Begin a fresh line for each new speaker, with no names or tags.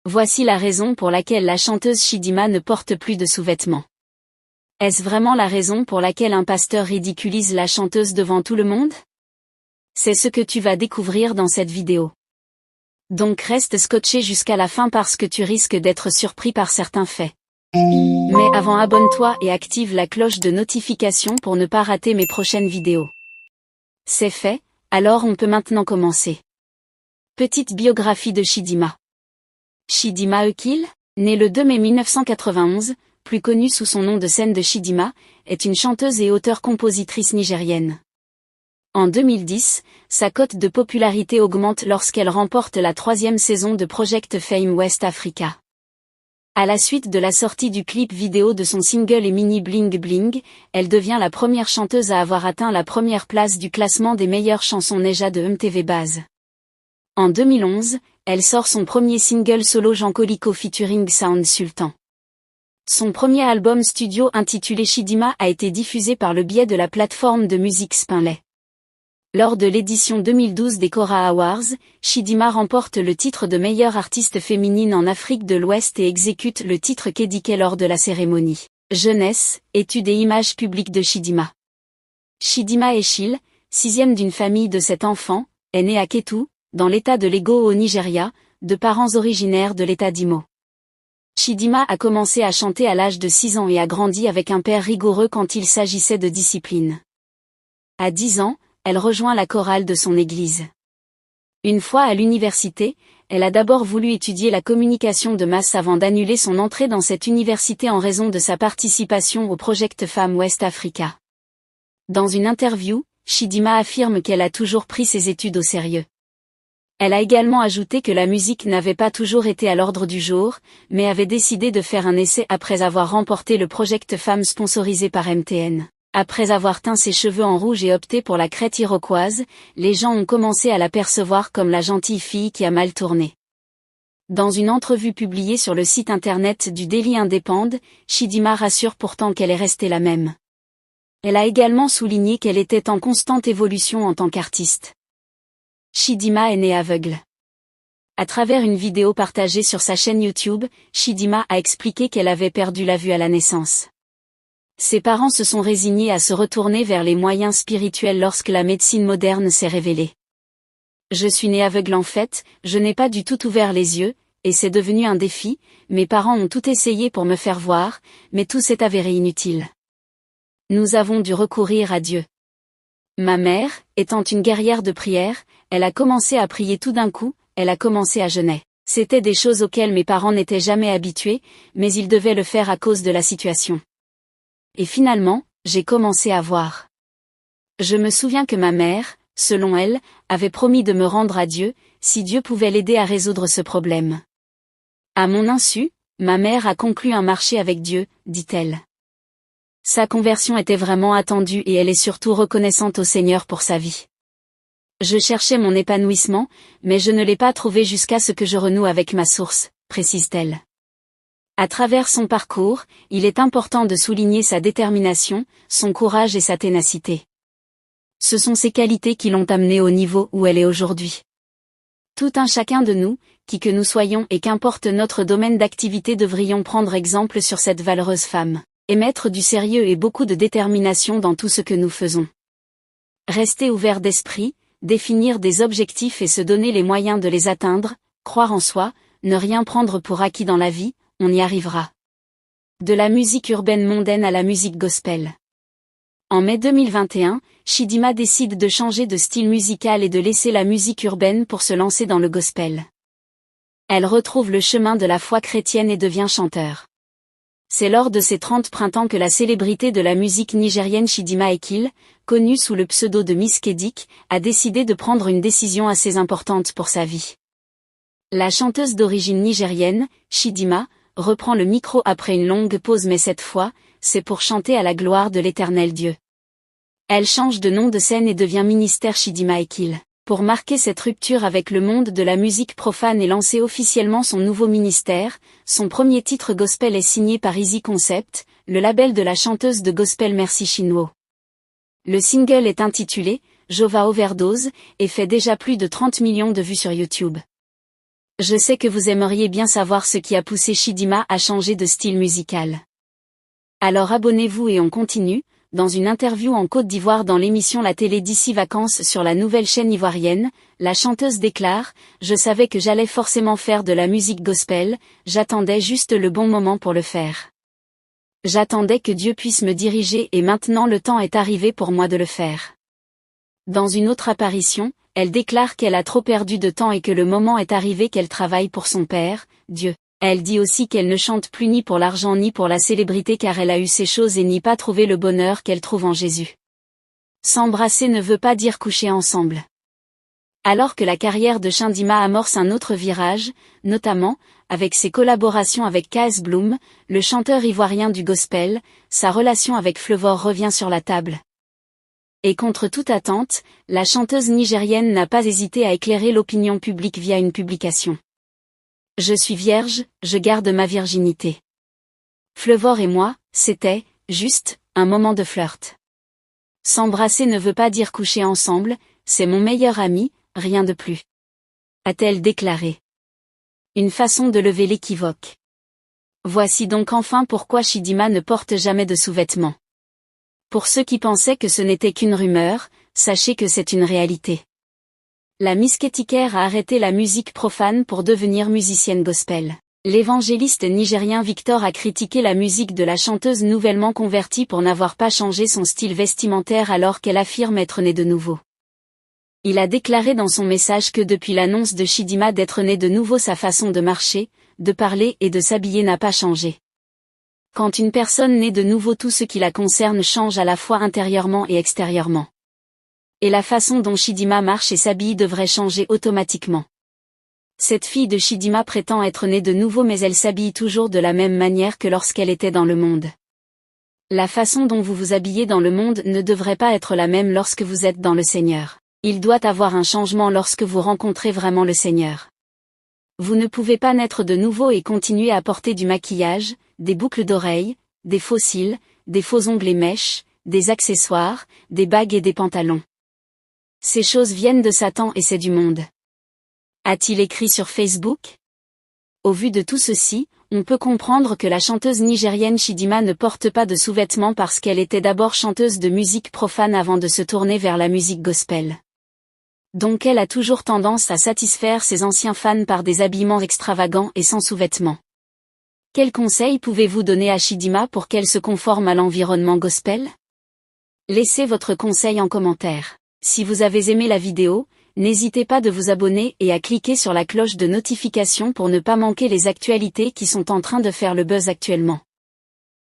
Voici la raison pour laquelle la chanteuse Chidinma ne porte plus de sous-vêtements. Est-ce vraiment la raison pour laquelle un pasteur ridiculise la chanteuse devant tout le monde? C'est ce que tu vas découvrir dans cette vidéo. Donc reste scotché jusqu'à la fin parce que tu risques d'être surpris par certains faits. Mais avant, abonne-toi et active la cloche de notification pour ne pas rater mes prochaines vidéos. C'est fait, alors on peut maintenant commencer. Petite biographie de Chidinma. Chidinma Ekil, née le 2 mai 1991, plus connue sous son nom de scène de Chidinma, est une chanteuse et auteure-compositrice nigérienne. En 2010, sa cote de popularité augmente lorsqu'elle remporte la 3e saison de Project Fame West Africa. À la suite de la sortie du clip vidéo de son single Emini Bling Bling, elle devient la première chanteuse à avoir atteint la première place du classement des meilleures chansons Neja de MTV Base. En 2011, elle sort son premier single solo Jean Colico featuring Sound Sultan. Son premier album studio intitulé Chidinma a été diffusé par le biais de la plateforme de musique Spinlay. Lors de l'édition 2012 des Cora Awards, Chidinma remporte le titre de meilleure artiste féminine en Afrique de l'Ouest et exécute le titre Kedike lors de la cérémonie. Jeunesse, études et images publiques de Chidinma. Chidinma Ekil, 6e d'une famille de 7 enfants, est née à Ketu, dans l'état de Lagos au Nigeria, de parents originaires de l'état d'Imo. Chidinma a commencé à chanter à l'âge de 6 ans et a grandi avec un père rigoureux quand il s'agissait de discipline. À 10 ans, elle rejoint la chorale de son église. Une fois à l'université, elle a d'abord voulu étudier la communication de masse avant d'annuler son entrée dans cette université en raison de sa participation au Project Fame West Africa. Dans une interview, Chidinma affirme qu'elle a toujours pris ses études au sérieux. Elle a également ajouté que la musique n'avait pas toujours été à l'ordre du jour, mais avait décidé de faire un essai après avoir remporté le Project Fame sponsorisé par MTN. Après avoir teint ses cheveux en rouge et opté pour la crête iroquoise, les gens ont commencé à la percevoir comme la gentille fille qui a mal tourné. Dans une entrevue publiée sur le site internet du Daily Independent, Chidinma rassure pourtant qu'elle est restée la même. Elle a également souligné qu'elle était en constante évolution en tant qu'artiste. Chidinma est née aveugle. À travers une vidéo partagée sur sa chaîne YouTube, Chidinma a expliqué qu'elle avait perdu la vue à la naissance. Ses parents se sont résignés à se retourner vers les moyens spirituels lorsque la médecine moderne s'est révélée. Je suis née aveugle en fait, je n'ai pas du tout ouvert les yeux, et c'est devenu un défi, mes parents ont tout essayé pour me faire voir, mais tout s'est avéré inutile. Nous avons dû recourir à Dieu. Ma mère, étant une guerrière de prière, elle a commencé à prier tout d'un coup, elle a commencé à jeûner. C'était des choses auxquelles mes parents n'étaient jamais habitués, mais ils devaient le faire à cause de la situation. Et finalement, j'ai commencé à voir. Je me souviens que ma mère, selon elle, avait promis de me rendre à Dieu, si Dieu pouvait l'aider à résoudre ce problème. À mon insu, ma mère a conclu un marché avec Dieu, dit-elle. Sa conversion était vraiment attendue et elle est surtout reconnaissante au Seigneur pour sa vie. Je cherchais mon épanouissement, mais je ne l'ai pas trouvé jusqu'à ce que je renoue avec ma source, précise-t-elle. À travers son parcours, il est important de souligner sa détermination, son courage et sa ténacité. Ce sont ces qualités qui l'ont amenée au niveau où elle est aujourd'hui. Tout un chacun de nous, qui que nous soyons et qu'importe notre domaine d'activité devrions prendre exemple sur cette valeureuse femme, et mettre du sérieux et beaucoup de détermination dans tout ce que nous faisons. Rester ouvert d'esprit, définir des objectifs et se donner les moyens de les atteindre, croire en soi, ne rien prendre pour acquis dans la vie, on y arrivera. De la musique urbaine mondaine à la musique gospel. En mai 2021, Chidinma décide de changer de style musical et de laisser la musique urbaine pour se lancer dans le gospel. Elle retrouve le chemin de la foi chrétienne et devient chanteur. C'est lors de ses 30 printemps que la célébrité de la musique nigérienne Chidinma Ekil, connue sous le pseudo de Miss Kedik, a décidé de prendre une décision assez importante pour sa vie. La chanteuse d'origine nigérienne, Chidinma, reprend le micro après une longue pause mais cette fois, c'est pour chanter à la gloire de l'Éternel Dieu. Elle change de nom de scène et devient Ministère Chidinma Ekil. Pour marquer cette rupture avec le monde de la musique profane et lancer officiellement son nouveau ministère, son premier titre gospel est signé par Easy Concept, le label de la chanteuse de gospel Merci Chinwo. Le single est intitulé « Jova Overdose » et fait déjà plus de 30 millions de vues sur YouTube. Je sais que vous aimeriez bien savoir ce qui a poussé Chidinma à changer de style musical. Alors abonnez-vous et on continue. Dans une interview en Côte d'Ivoire dans l'émission La Télé d'ici Vacances sur la nouvelle chaîne ivoirienne, la chanteuse déclare « Je savais que j'allais forcément faire de la musique gospel, j'attendais juste le bon moment pour le faire. J'attendais que Dieu puisse me diriger et maintenant le temps est arrivé pour moi de le faire. » Dans une autre apparition, elle déclare qu'elle a trop perdu de temps et que le moment est arrivé qu'elle travaille pour son Père, Dieu. Elle dit aussi qu'elle ne chante plus ni pour l'argent ni pour la célébrité car elle a eu ces choses et n'y pas trouvé le bonheur qu'elle trouve en Jésus. S'embrasser ne veut pas dire coucher ensemble. Alors que la carrière de Chidinma amorce un autre virage, notamment, avec ses collaborations avec KS Bloom, le chanteur ivoirien du gospel, sa relation avec Flevor revient sur la table. Et contre toute attente, la chanteuse nigérienne n'a pas hésité à éclairer l'opinion publique via une publication. Je suis vierge, je garde ma virginité. Flevor et moi, c'était, juste, un moment de flirt. S'embrasser ne veut pas dire coucher ensemble, c'est mon meilleur ami, rien de plus. A-t-elle déclaré. Une façon de lever l'équivoque. Voici donc enfin pourquoi Chidinma ne porte jamais de sous-vêtements. Pour ceux qui pensaient que ce n'était qu'une rumeur, sachez que c'est une réalité. La Miskéticaire a arrêté la musique profane pour devenir musicienne gospel. L'évangéliste nigérien Victor a critiqué la musique de la chanteuse nouvellement convertie pour n'avoir pas changé son style vestimentaire alors qu'elle affirme être née de nouveau. Il a déclaré dans son message que depuis l'annonce de Chidinma d'être née de nouveau sa façon de marcher, de parler et de s'habiller n'a pas changé. Quand une personne naît de nouveau tout ce qui la concerne change à la fois intérieurement et extérieurement. Et la façon dont Chidinma marche et s'habille devrait changer automatiquement. Cette fille de Chidinma prétend être née de nouveau mais elle s'habille toujours de la même manière que lorsqu'elle était dans le monde. La façon dont vous vous habillez dans le monde ne devrait pas être la même lorsque vous êtes dans le Seigneur. Il doit avoir un changement lorsque vous rencontrez vraiment le Seigneur. Vous ne pouvez pas naître de nouveau et continuer à porter du maquillage, des boucles d'oreilles, des faux cils, des faux ongles et mèches, des accessoires, des bagues et des pantalons. Ces choses viennent de Satan et c'est du monde. A-t-il écrit sur Facebook? Au vu de tout ceci, on peut comprendre que la chanteuse nigérienne Chidinma ne porte pas de sous-vêtements parce qu'elle était d'abord chanteuse de musique profane avant de se tourner vers la musique gospel. Donc elle a toujours tendance à satisfaire ses anciens fans par des habillements extravagants et sans sous-vêtements. Quels conseils pouvez-vous donner à Chidinma pour qu'elle se conforme à l'environnement gospel? Laissez votre conseil en commentaire. Si vous avez aimé la vidéo, n'hésitez pas de vous abonner et à cliquer sur la cloche de notification pour ne pas manquer les actualités qui sont en train de faire le buzz actuellement.